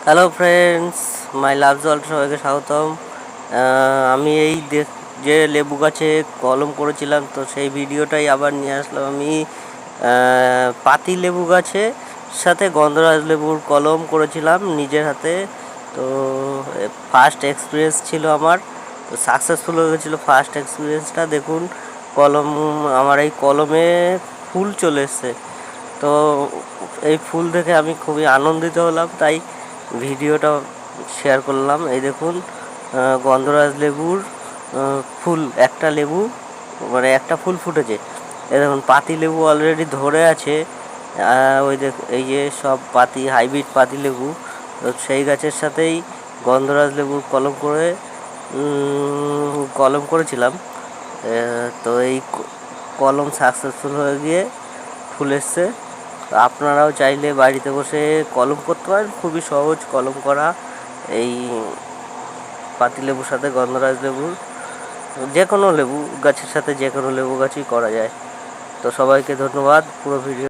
Hello friends, মাই লাভ জল সবাইকে স্বাগতম। আমি যে লেবু গাছে কলম করেছিলাম, তো সেই ভিডিওটাই আবার নিয়ে আসলাম আমি। পাতি লেবু গাছে সাথে গন্ধরাজ লেবুর কলম করেছিলাম নিজের হাতে। তো ফার্স্ট এক্সপিরিয়েন্স ছিল আমার, তো সাকসেসফুল হয়ে গেছিলো ফার্স্ট এক্সপিরিয়েন্সটা। দেখুন আমার এই কলমে ফুল চলে এসছে। তো এই ফুল দেখে আমি খুবই আনন্দিত হলাম, তাই ভিডিওটা শেয়ার করলাম। এই দেখুন গন্ধরাজ লেবুর ফুল, একটা লেবু মানে একটা ফুল ফুটেছে। এই দেখুন পাতি লেবু অলরেডি ধরে আছে। এই যে সব হাইব্রিড পাতি লেবু, তো সেই গাছের সাথেই গন্ধরাজ লেবুর কলম করেছিলাম। তো এই কলম সাকসেসফুল হয়ে গিয়ে ফুল এসছে। আপনারাও চাইলে বাড়িতে বসে কলম করতে পারেন, খুবই সহজ কলম করা। এই পাতিলেবুর সাথে গন্ধরাজ লেবুর, যে কোনো লেবু গাছের সাথে যে কোনো লেবু গাছই করা যায়। তো সবাইকে ধন্যবাদ পুরো ভিডিও